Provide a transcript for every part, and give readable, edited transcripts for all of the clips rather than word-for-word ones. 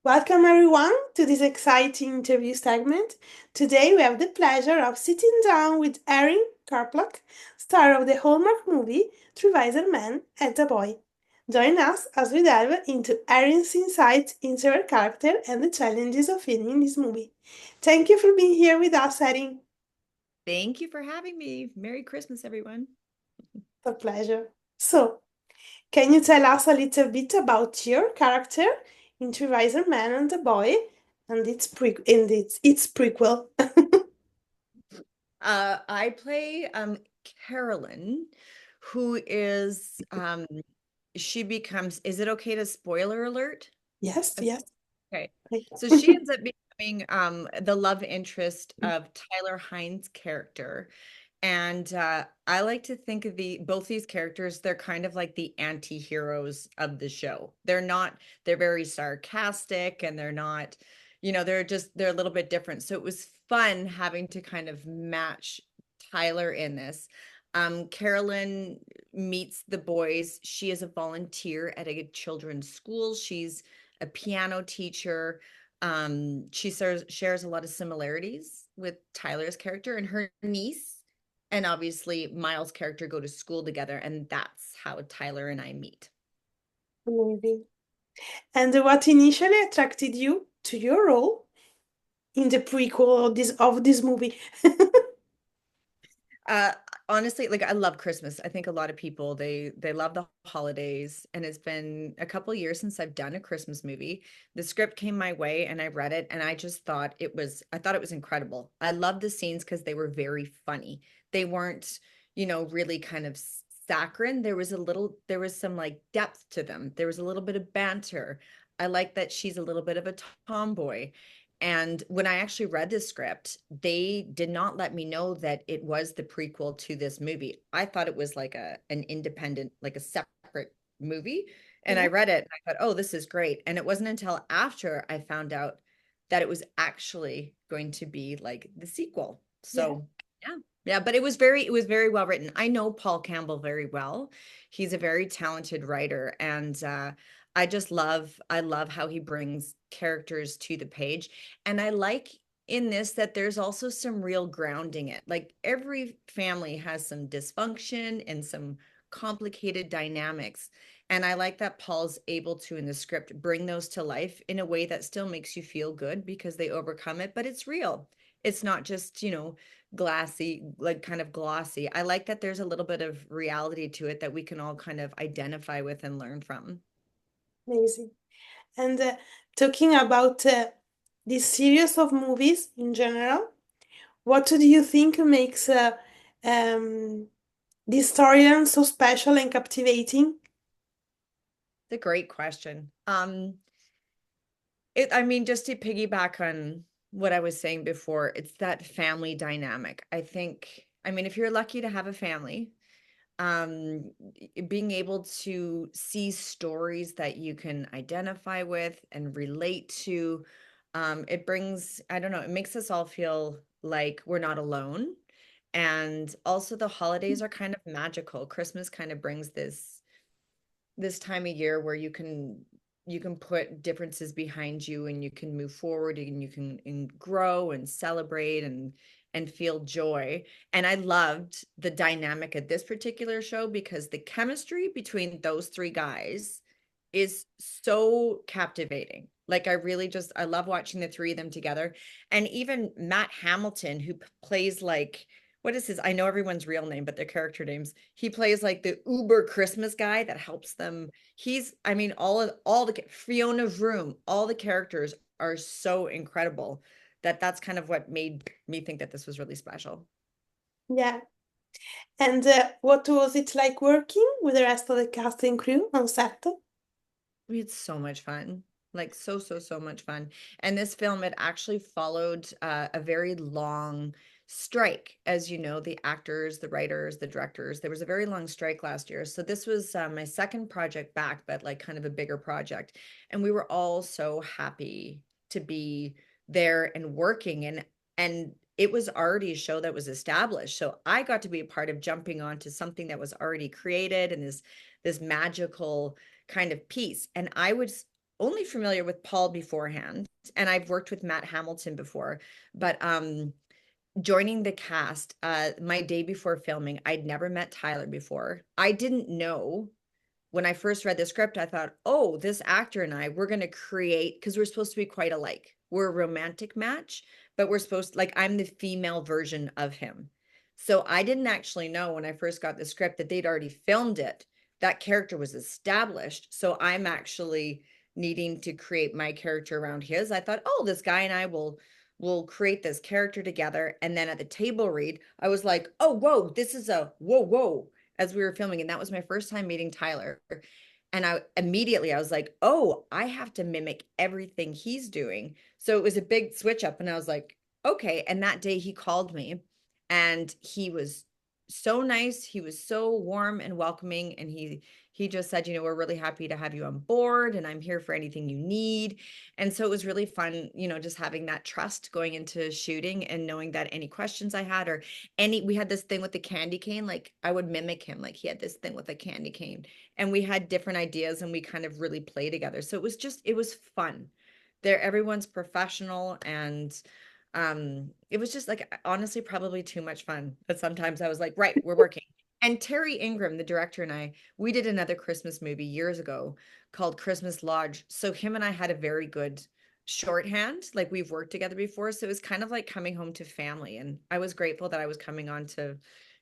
Welcome everyone to this exciting interview segment. Today we have the pleasure of sitting down with Erin Karpluk, star of the Hallmark movie Three Wiser Men and a Boy. Join us as we delve into Erin's insights into her character and the challenges of filming this movie. Thank you for being here with us, Erin. Thank you for having me. Merry Christmas, everyone. A pleasure. So, can you tell us a little bit about your character in Three Wiser Men and a Boy and its prequel? I play Carolyn, who is she becomes, is it okay to spoiler alert? Yes, yes. Okay. So she ends up becoming the love interest of Tyler Hines' character. And I like to think of both these characters, they're kind of like the anti-heroes of the show. They're very sarcastic and they're not, they're a little bit different. So it was fun having to kind of match Tyler in this. Carolyn meets the boys. She is a volunteer at a children's school. She's a piano teacher. She shares a lot of similarities with Tyler's character, and her niece and obviously Miles' character go to school together, and that's how Tyler and I meet. Amazing. And what initially attracted you to your role in the prequel of this movie? Uh, Honestly, like I love Christmas. I think a lot of people they love the holidays, and it's been a couple years since I've done a Christmas movie. The script came my way and I read it and I just thought it was incredible. I loved the scenes because they were very funny. They weren't, really kind of saccharine. There was some like depth to them. There was a little bit of banter. I like that she's a little bit of a tomboy. And when I actually read the script, they did not let me know that it was the prequel to this movie. I thought it was like an independent, like a separate movie. And Yeah, I read it and I thought, oh, this is great. And it wasn't until after I found out that it was actually going to be like the sequel. yeah, So yeah. Yeah, but it was very well written. I know Paul Campbell very well. He's a very talented writer, and I love how he brings characters to the page. And I like in this that there's also some real grounding it. Like every family has some dysfunction and some complicated dynamics. And I like that Paul's able to, in the script, bring those to life in a way that still makes you feel good because they overcome it, but it's real. It's not just, glassy, like kind of glossy. I like that there's a little bit of reality to it that we can all kind of identify with and learn from. amazing. And talking about this series of movies in general, what do you think makes um, this storyline so special and captivating? It's a great question. I mean, just to piggyback on what I was saying before, it's that family dynamic. I mean, if you're lucky to have a family, being able to see stories that you can identify with and relate to, it brings, I don't know, it makes us all feel like we're not alone. And also the holidays are kind of magical. Christmas kind of brings this time of year where you can put differences behind you and you can move forward and you can grow and celebrate and feel joy. And I loved the dynamic of this particular show because the chemistry between those three guys is so captivating. Like I love watching the three of them together. And even Matt Hamilton, who plays like, what is his? I know everyone's real name, but their character names. He plays like the Uber Christmas guy that helps them. I mean, all the Fiona's room, all the characters are so incredible that that's kind of what made me think that this was really special. Yeah. And what was it like working with the rest of the cast and crew on set? We had so much fun. Like so much fun. And this film, it actually followed a very long strike. As you know, the actors, the writers, the directors, there was a very long strike last year. So this was my second project back, but like kind of a bigger project. And we were all so happy to be there and working. And it was already a show that was established. So I got to be a part of jumping onto something that was already created and this magical kind of piece. And only familiar with Paul beforehand, and I've worked with Matt Hamilton before, but joining the cast, my day before filming, I'd never met Tyler before. I didn't know when I first read the script, I thought, oh, this actor and I, we're going to create, because we're supposed to be quite alike. We're a romantic match, but we're supposed to, like, I'm the female version of him. So I didn't actually know when I first got the script that they'd already filmed it. That character was established. So I'm actually needing to create my character around his. I thought, oh, this guy and I will create this character together. And then at the table read, I was like, oh, whoa, this is a whoa as we were filming. And that was my first time meeting Tyler. And I was like, oh, I have to mimic everything he's doing. So it was a big switch up. And I was like, okay. And that day he called me and he was so nice. He was so warm and welcoming. And he just said, we're really happy to have you on board and I'm here for anything you need. And so it was really fun, just having that trust going into shooting and knowing that any questions I had or we had this thing with the candy cane, like I would mimic him, like he had this thing with a candy cane and we had different ideas and we kind of really play together. So it was fun. Everyone's professional and it was just like honestly probably too much fun. But sometimes I was like, right, we're working. And Terry Ingram, the director, and we did another Christmas movie years ago called Christmas Lodge. So him and I had a very good shorthand. Like we've worked together before. So it was kind of like coming home to family. And I was grateful that I was coming on to,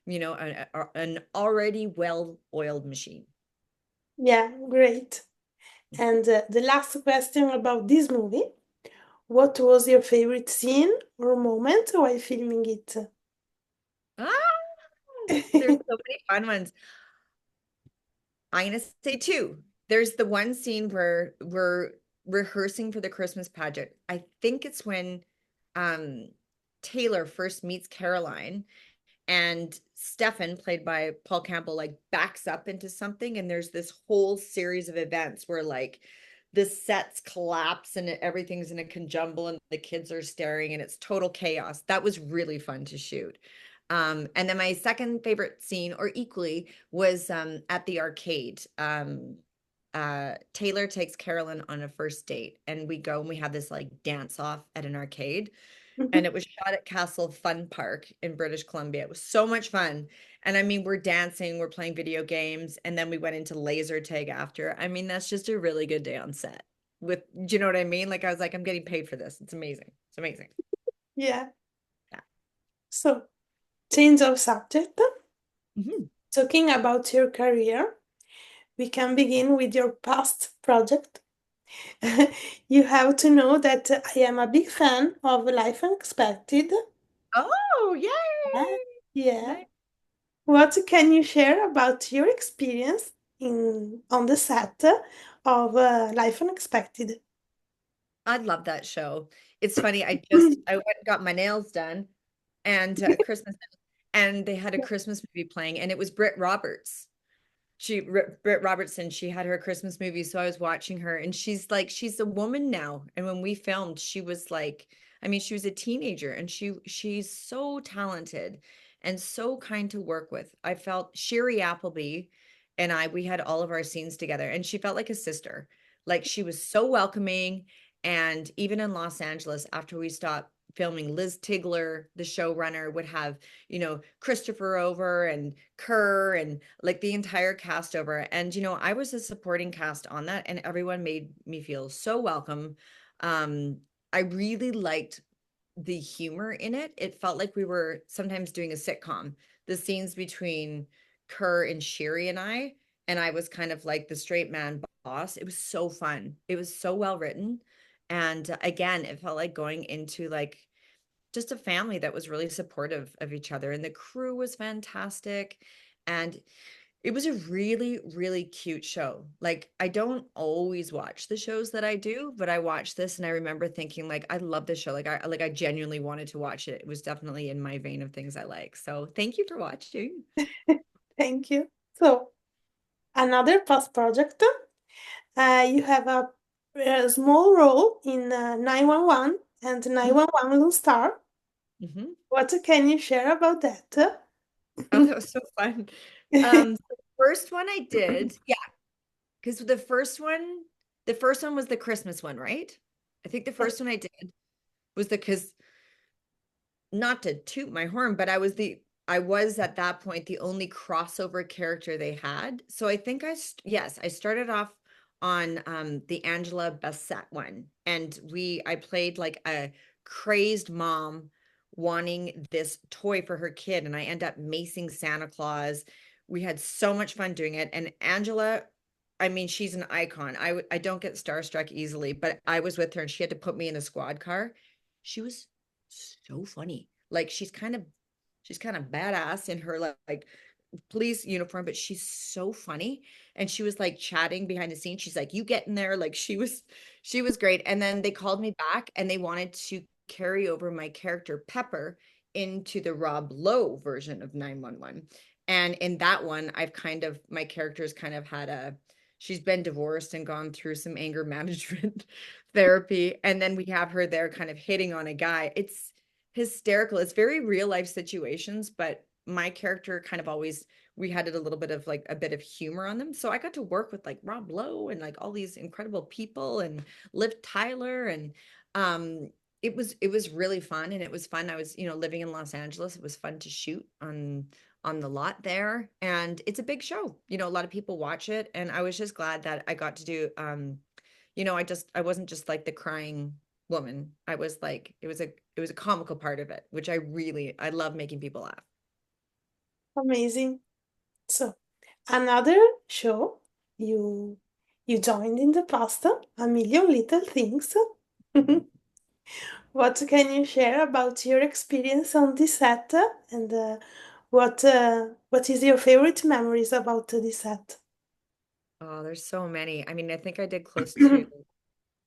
an already well-oiled machine. Yeah, great. And the last question about this movie, what was your favorite scene or moment while filming it? Ah, there's so many fun ones. I'm gonna say two. There's the one scene where we're rehearsing for the Christmas pageant. I think it's when um Taylor first meets Caroline and Stefan, played by Paul Campbell, like backs up into something, and there's this whole series of events where like the sets collapse and everything's in a conjumble and the kids are staring and it's total chaos. That was really fun to shoot. And then my second favorite scene, or equally, was at the arcade. Taylor takes Carolyn on a first date, and we go and we have this like dance off at an arcade. And it was shot at Castle Fun Park in British Columbia. It was so much fun. And I mean, we're dancing, we're playing video games, and then we went into laser tag after. I mean, that's just a really good day on set. Do you know what I mean? Like, I was like, I'm getting paid for this. It's amazing. It's amazing. Yeah. Yeah. So, change of subject. Mhm. Talking about your career, we can begin with your past project. You have to know that I am a big fan of Life Unexpected. Oh, Yeah. yay! Yeah. Nice. What can you share about your experience in on the set of Life Unexpected? I love that show. It's funny. I went and got my nails done and Christmas, and they had a Christmas movie playing, and it was Britt Roberts. Britt Robertson, she had her Christmas movie, so I was watching her, and she's a woman now. And when we filmed, she was like, I mean, she was a teenager, and she's so talented and so kind to work with. I felt Sherry Appleby and we had all of our scenes together, and she felt like a sister. Like she was so welcoming. And even in Los Angeles, after we stopped filming, Liz Tigler, the showrunner, would have, Christopher over and Kerr and like the entire cast over. And, I was a supporting cast on that, and everyone made me feel so welcome. Um, I really liked the humor in it. It felt like we were sometimes doing a sitcom. The scenes between Kerr and Sherry and I was kind of like the straight man boss. It was so fun. It was so well written. And again, it felt like going into like just a family that was really supportive of each other. And the crew was fantastic. And it was a really, really cute show. Like, I don't always watch the shows that I do, but I watched this and I remember thinking, like, I love this show. I genuinely wanted to watch it. It was definitely in my vein of things I like. So thank you for watching. Thank you. So, another past project, you have a small role in 911 and Mhm. 911 Lone Star. Mhm. What can you share about that? Oh, that was so fun. The first one I did, yeah, because the first one The first one was the Christmas one, right? I think the first one I did was the because not to toot my horn, but I was at that point the only crossover character they had. So I think yes, I started off on the Angela Bassett one, and I played like a crazed mom wanting this toy for her kid, and I end up macing Santa Claus. We had so much fun doing it, and Angela, I mean, she's an icon. I don't get starstruck easily, but I was with her and she had to put me in a squad car. She was so funny. Like she's kind of badass in her like police uniform, but she's so funny. And she was like chatting behind the scenes. She's like, "You get in there." Like she was great. And then they called me back and they wanted to carry over my character Pepper into the Rob Lowe version of 911. And in that one, I've kind of my character's kind of had a she's been divorced and gone through some anger management therapy. And then we have her there kind of hitting on a guy. It's hysterical. It's very real life situations, but my character kind of always we had it a little bit of like a bit of humor on them. So I got to work with like Rob Lowe and like all these incredible people and Liv Tyler and um it was really fun and it was fun. I was, living in Los Angeles. It was fun to shoot on the lot there and it's a big show. A lot of people watch it and I was just glad that I got to do I wasn't just like the crying woman. I was like it was a comical part of it, which I love making people laugh. Amazing. So, another show you you joined in the past, A Million Little Things. What can you share about your experience on this set and what is your favorite memories about this set? Oh, there's so many. I mean, I think I did close to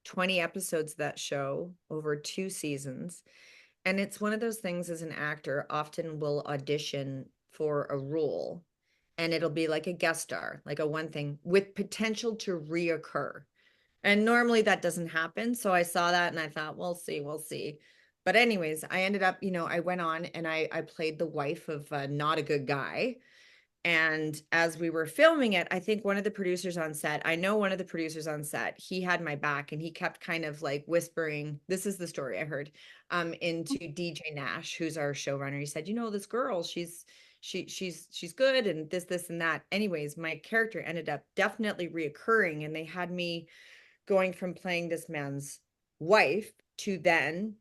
20 episodes of that show over 2 seasons. And it's one of those things as an actor, often will audition for a role and it'll be like a guest star, like a one thing with potential to reoccur. And normally that doesn't happen. So I saw that and I thought, we'll see, we'll see. But anyways, I ended up, I went on and I played the wife of not a good guy. And as we were filming it, I think one of the producers on set, I know one of the producers on set, he had my back and he kept kind of like whispering, this is the story I heard, into DJ Nash, who's our showrunner. He said, this girl, she's good and this and that. Anyways, my character ended up definitely reoccurring and they had me going from playing this man's wife to then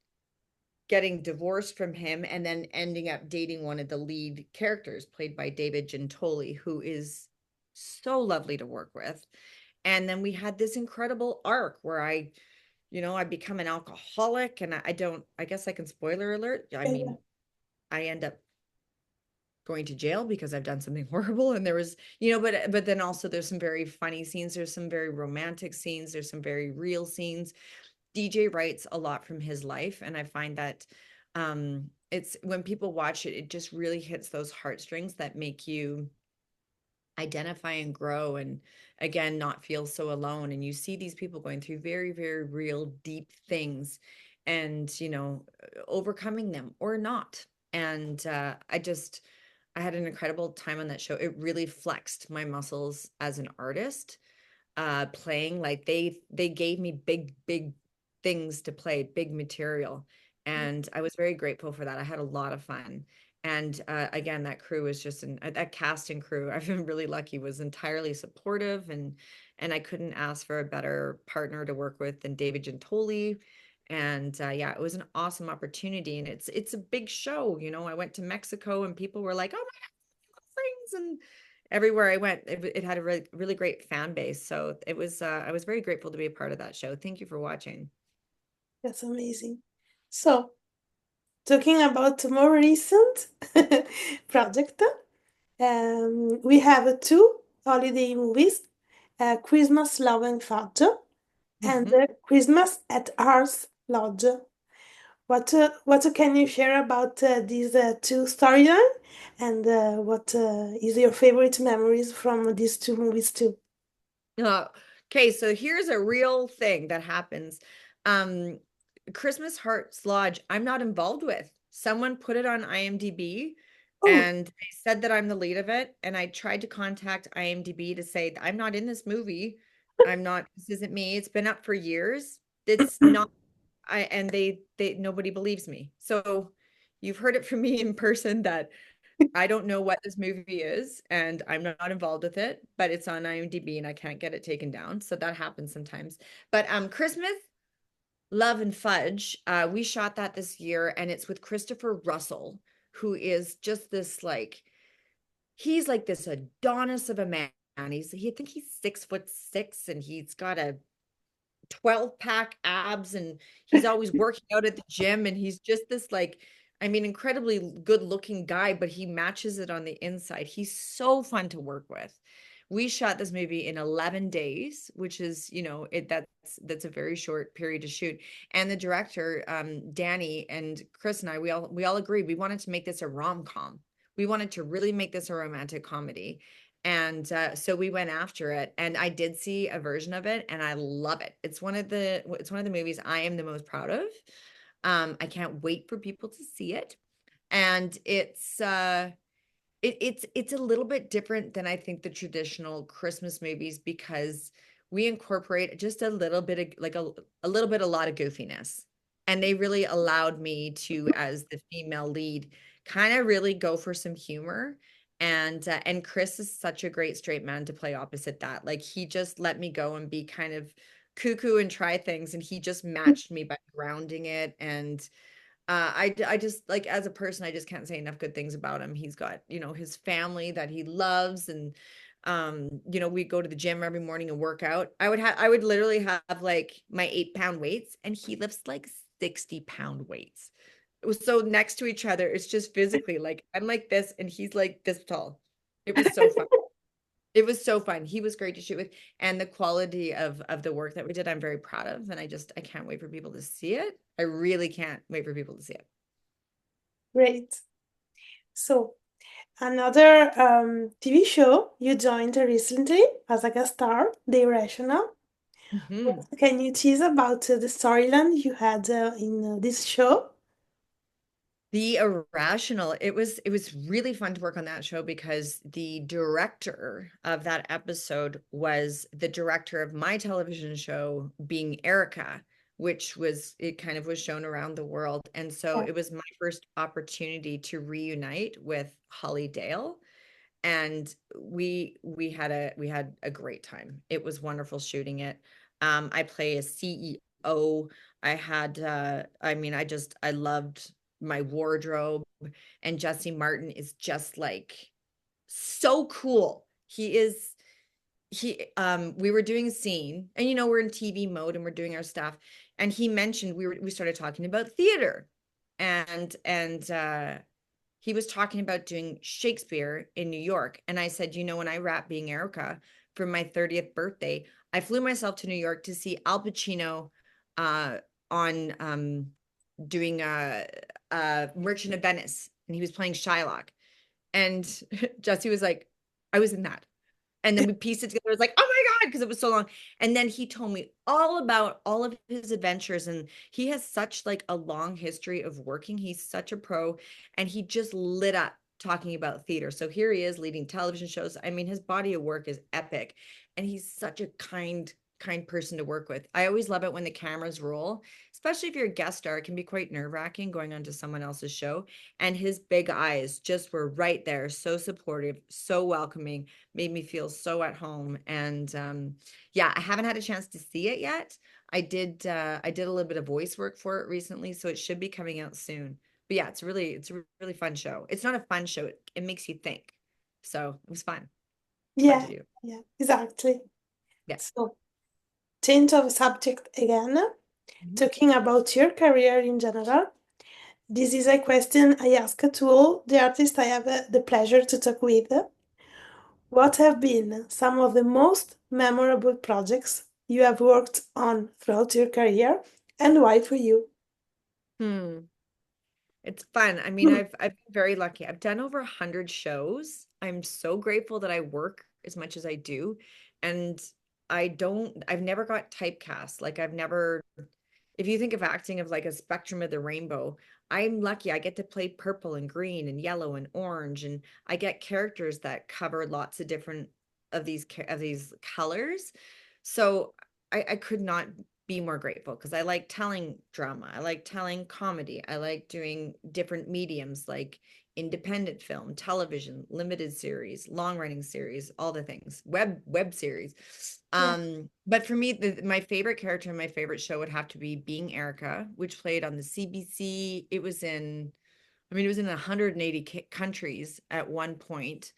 getting divorced from him and then ending up dating one of the lead characters played by David Gentoli, who is so lovely to work with. And then we had this incredible arc where I become an alcoholic and I guess I can spoiler alert. I Yeah, mean, I end up going to jail because I've done something horrible. And there was, but then also there's some very funny scenes. There's some very romantic scenes. There's some very real scenes. DJ writes a lot from his life, and I find that it's when people watch it, it just really hits those heartstrings that make you identify and grow and again not feel so alone. And you see these people going through very, very real, deep things and overcoming them or not. And I had an incredible time on that show. It really flexed my muscles as an artist playing like they gave me big things to play, big material, and I was very grateful for that. I had a lot of fun. And again, that crew was just that cast and crew, I've been really lucky, was entirely supportive, and I couldn't ask for a better partner to work with than David Gentoli. And yeah, it was an awesome opportunity and it's a big show. I went to Mexico and people were like, "Oh my God, things," and everywhere I went, it had a really, really great fan base. So it was, I was very grateful to be a part of that show. Thank you for watching. that's amazing. So, talking about more recent project, we have two holiday movies, Christmas Love and Fudge and Mhm. Christmas at Ours Lodge. What can you share about these two storylines and what is your favorite memories from these two movies too? Okay, so here's a real thing that happens. Um, Christmas Hearts Lodge, I'm not involved with. Someone put it on IMDb Oh, and they said that I'm the lead of it. And I tried to contact IMDb to say I'm not in this movie. I'm not, this isn't me. It's been up for years. It's not, and they nobody believes me. So you've heard it from me in person that I don't know what this movie is, and I'm not involved with it, but it's on IMDb and I can't get it taken down. So that happens sometimes. But Christmas, Love and Fudge, we shot that this year, and it's with Christopher Russell, who is just this like he's like this Adonis of a man. I think he's 6'6", and he's got a 12-pack abs, and he's always working out at the gym, and he's just this like, I mean, incredibly good looking guy, but he matches it on the inside. He's so fun to work with. We shot this movie in 11 days, which is, that's a very short period to shoot. And the director, Danny and Chris and I, we all agreed we wanted to make this a rom-com. We wanted to really make this a romantic comedy. And so we went after it, and I did see a version of it, and I love it. It's one of the movies I am the most proud of. I can't wait for people to see it. And it's a little bit different than I think the traditional Christmas movies, because we incorporate just a little bit of like a little bit, a lot of goofiness. And they really allowed me to, as the female lead, kind of really go for some humor. And Chris is such a great straight man to play opposite that. Like, he just let me go and be kind of cuckoo and try things, and he just matched me by grounding it. And I just like, as a person, I just can't say enough good things about him. He's got, his family that he loves, and we go to the gym every morning and work out. I would literally have like my 8-pound weights, and he lifts like 60-pound weights. It was so next to each other. It's just physically like I'm like this and he's like this tall. It was so fun. It was so fun. He was great to shoot with, and the quality of the work that we did, I'm very proud of, and I can't wait for people to see it. I really can't wait for people to see it. Great. So, another TV show you joined recently as a guest star, The Irrational. Mhm. What can you tease about the storyline you had in this show? The Irrational. It was really fun to work on that show, because the director of that episode was the director of my television show, Being Erica, which was it kind of was shown around the world. And so Yeah. it was my first opportunity to reunite with Holly Dale, and we had a great time. It was wonderful shooting it. I play a CEO. I loved my wardrobe, and Jesse Martin is just like so cool. We were doing a scene, and we're in TV mode and we're doing our stuff, and he mentioned we started talking about theater, and he was talking about doing Shakespeare in New York. And I said, when I wrapped Being Erica for my 30th birthday, I flew myself to New York to see Al Pacino uh, on doing Merchant of Venice, and he was playing Shylock. And Jesse was like, I was in that. And then we pieced it together. It was like, oh my God, because it was so long. And then he told me all about all of his adventures. And he has such like a long history of working. He's such a pro. And he just lit up talking about theater. So here he is leading television shows. I mean, his body of work is epic. And he's such a kind person to work with. I always love it when the cameras roll, especially if you're a guest star. It can be quite nerve-wracking going onto someone else's show. And his big eyes just were right there, so supportive, so welcoming, made me feel so at home. And yeah, I haven't had a chance to see it yet. I did a little bit of voice work for it recently, so it should be coming out soon. But yeah, it's a really fun show. It's not a fun show. It makes you think. So it was fun. Fun to Yeah, do. yeah, exactly. Yeah. So, change of subject again, Mhm. talking about your career in general. This is a question I ask to all the artists I have the pleasure to talk with. What have been some of the most memorable projects you have worked on throughout your career, and why for you? Hmm. It's fun. I mean, I've been very lucky. I've done over 100 shows. I'm so grateful that I work as much as I do. And I've never got typecast. Like, I've never, if you think of acting of like a spectrum of the rainbow, I'm lucky. I get to play purple and green and yellow and orange, and I get characters that cover lots of different of these colors. So I could not be more grateful because I like telling drama. I like telling comedy. I like doing different mediums like independent film, television, limited series, long running series, all the things, web series. Yeah. But for me, my favorite character in my favorite show would have to be Being Erica, which played on the CBC. It was in, I mean, it was in 180 countries at one point.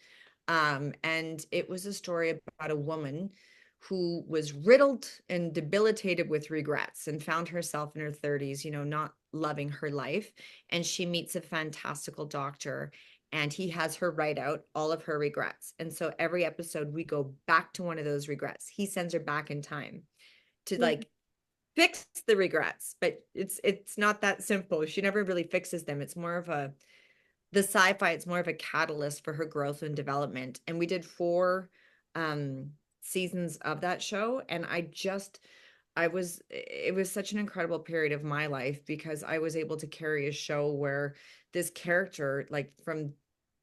And it was a story about a woman who was riddled and debilitated with regrets and found herself in her 30s, not loving her life. And she meets a fantastical doctor and he has her write out all of her regrets. And so every episode, we go back to one of those regrets. He sends her back in time to Yeah. like fix the regrets, but it's not that simple. She never really fixes them. It's more of a the sci-fi, it's more of a catalyst for her growth and development. And we did 4 seasons of that show. And it was such an incredible period of my life because I was able to carry a show where this character, like from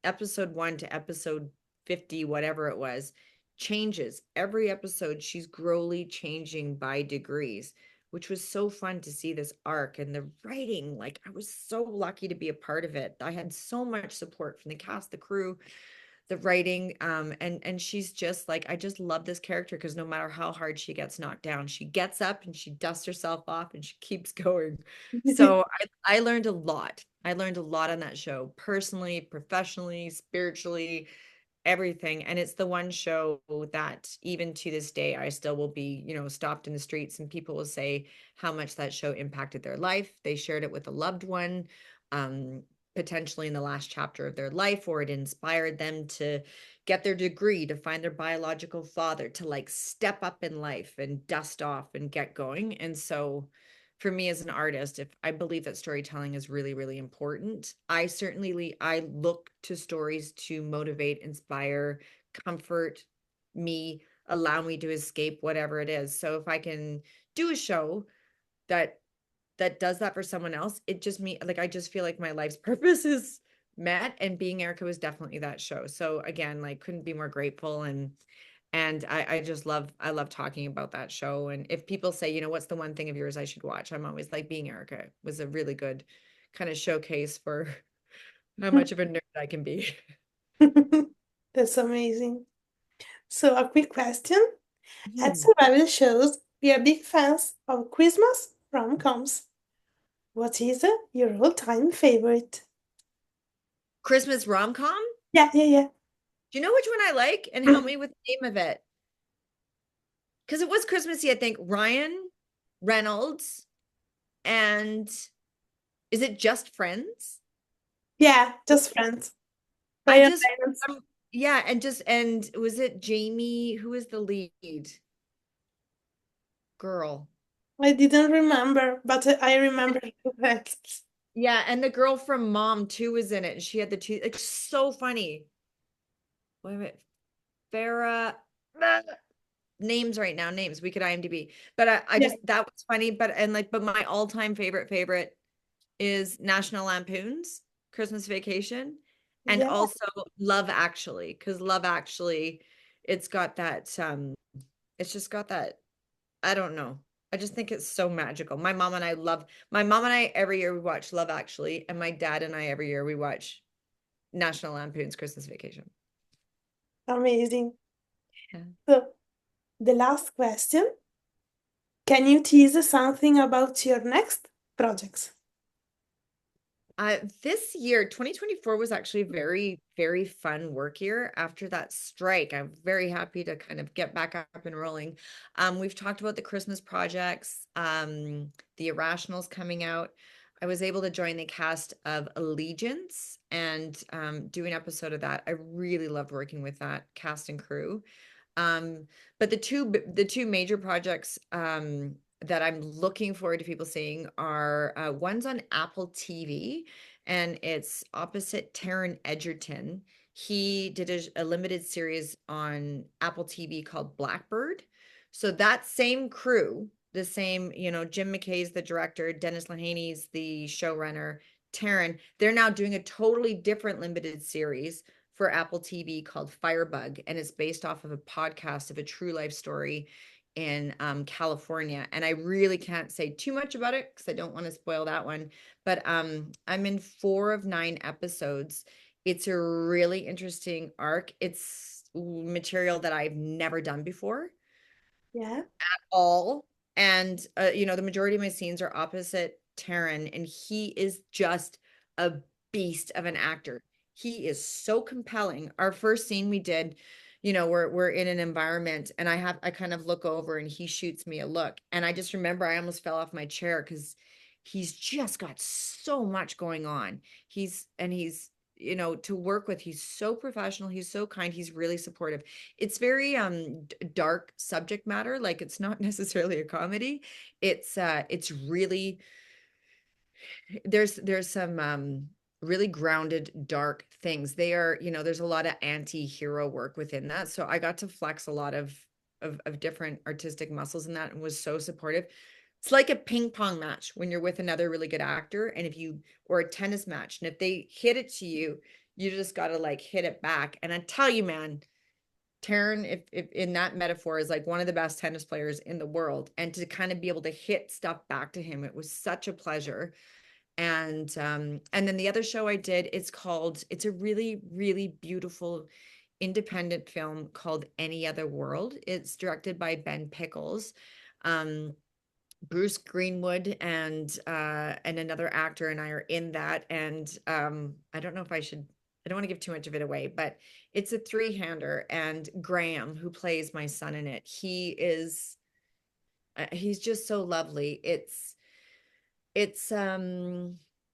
episode 1 to episode 50, whatever it was, changes. Every episode, she's growly changing by degrees, which was so fun to see this arc and the writing. Like, I was so lucky to be a part of it. I had so much support from the cast, the crew, the writing. And she's just like, I just love this character because no matter how hard she gets knocked down, she gets up and she dusts herself off and she keeps going. So I learned a lot. I learned a lot on that show, personally, professionally, spiritually, everything. And it's the one show that even to this day, I still will be, stopped in the streets and people will say how much that show impacted their life. They shared it with a loved one, um, potentially in the last chapter of their life, or it inspired them to get their degree, to find their biological father, to like step up in life and dust off and get going. And so for me as an artist, if I believe that storytelling is really, really important, I look to stories to motivate, inspire, comfort me, allow me to escape whatever it is. So if I can do a show that does that for someone else, it just me like I just feel like my life's purpose is met, and Being Erica was definitely that show. So again, like couldn't be more grateful, and I just I love talking about that show. And if people say, what's the one thing of yours I should watch? I'm always like, Being Erica was a really good kind of showcase for how much of a nerd I can be. That's amazing. So, a quick question. At Hmm. Survival shows, we are big fans of Christmas rom-coms. What is your all-time favorite? Christmas rom-com? Yeah, yeah, yeah. Do you know which one I like? And help me with the name of it. Because it was Christmassy, I think. Ryan Reynolds and is it Just Friends? Yeah, just friends. I Ryan just Reynolds. yeah, and was it Jamie? Who is the lead girl? I didn't remember, but I remember correct. Yeah, and the girl from Mom too was in it, and she had the two, like so funny. Wait a minute, Farah. Ah, names right now, names. We could IMDb, but I Yeah, just that was funny. But my all-time favorite is National Lampoon's Christmas Vacation, and yeah, also Love Actually, because Love Actually, it's got that it's just got that, I don't know. I just think it's so magical. My mom and I every year we watch Love Actually, and my dad and I every year we watch National Lampoon's Christmas Vacation. amazing. Yeah. So, the last question. Can you tease something about your next projects? This year, 2024 was actually a very, very fun work year after that strike. I'm very happy to kind of get back up and rolling. We've talked about the Christmas projects, the Irrationals coming out. I was able to join the cast of Allegiance and do an episode of that. I really loved working with that cast and crew. Um, but the two major projects that I'm looking forward to people seeing are one's on Apple TV, and it's opposite Taron Egerton. He did a limited series on Apple TV called Blackbird. So that same crew, the same, Jim McKay's the director, Dennis Lehaney's the showrunner, Taron, they're now doing a totally different limited series for Apple TV called Firebug, and it's based off of a podcast of a true life story in California. And I really can't say too much about it because I don't want to spoil that one. But I'm in 4 of 9 episodes. It's a really interesting arc. It's material that I've never done before Yeah. all. And the majority of my scenes are opposite Taryn, and he is just a beast of an actor. He is so compelling. Our first scene we did, we're in an environment, and I kind of look over and he shoots me a look. And I just remember I almost fell off my chair because he's just got so much going on. He's to work with, he's so professional, he's so kind, he's really supportive. It's very dark subject matter, like it's not necessarily a comedy. It's really, there's some really grounded dark things. There's a lot of anti-hero work within that, so I got to flex a lot of different artistic muscles in that, and was so supportive. It's like a ping pong match when you're with another really good actor, and if you or a tennis match, and if they hit it to you, you just got to like hit it back. And I tell you, man, Taryn, if in that metaphor, is like one of the best tennis players in the world, and to kind of be able to hit stuff back to him, it was such a pleasure. And then the other show I did, it's a really, really beautiful independent film called Any Other World. It's directed by Ben Pickles. Um, Bruce Greenwood and another actor and I are in that. And I don't know if I don't want to give too much of it away, but it's a three-hander. And Graham, who plays my son in it, he's just so lovely. It's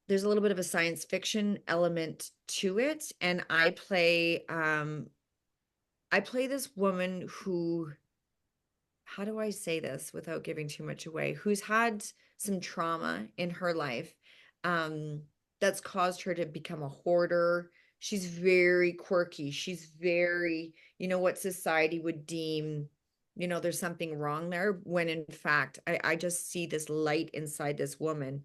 there's a little bit of a science fiction element to it, and I play this woman who, how do I say this without giving too much away, who's had some trauma in her life that's caused her to become a hoarder. She's very quirky. She's very, what society would deem, there's something wrong there, when in fact, I just see this light inside this woman.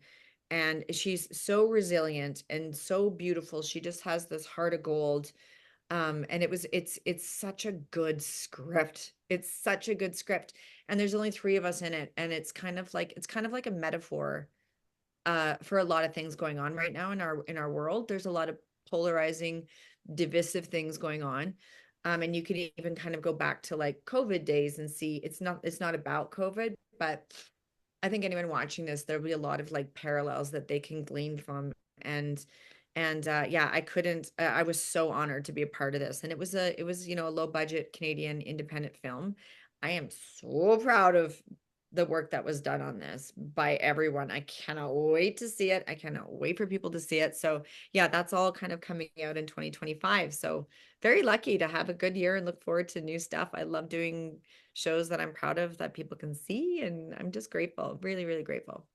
And she's so resilient and so beautiful. She just has this heart of gold. And it's such a good script. It's such a good script. And there's only 3 of us in it. And it's kind of like a metaphor for a lot of things going on right now in our world. There's a lot of polarizing, divisive things going on. And you can even kind of go back to like COVID days and see it's not about COVID, but I think anyone watching this, there'll be a lot of like parallels that they can glean from. And yeah, I was so honored to be a part of this. And it was a low budget Canadian independent film. I am so proud of the work that was done on this by everyone. I cannot wait to see it. I cannot wait for people to see it. So yeah, that's all kind of coming out in 2025. So very lucky to have a good year and look forward to new stuff. I love doing shows that I'm proud of that people can see, and I'm just grateful, really, really grateful.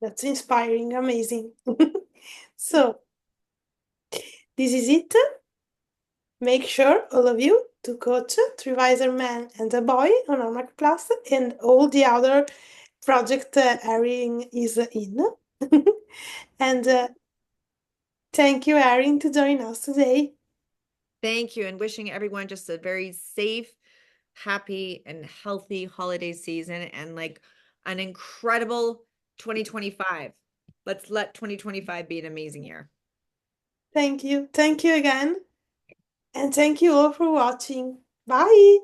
That's inspiring, amazing. So, this is it. Make sure, all of you, to go to Trivisor Man and a Boy on Hallmark Plus and all the other project Erin is in. And thank you, Erin, to join us today. Thank you, and wishing everyone just a very safe, happy, and healthy holiday season, and like an incredible 2025. Let's let 2025 be an amazing year. Thank you. Thank you again. And thank you all for watching. Bye.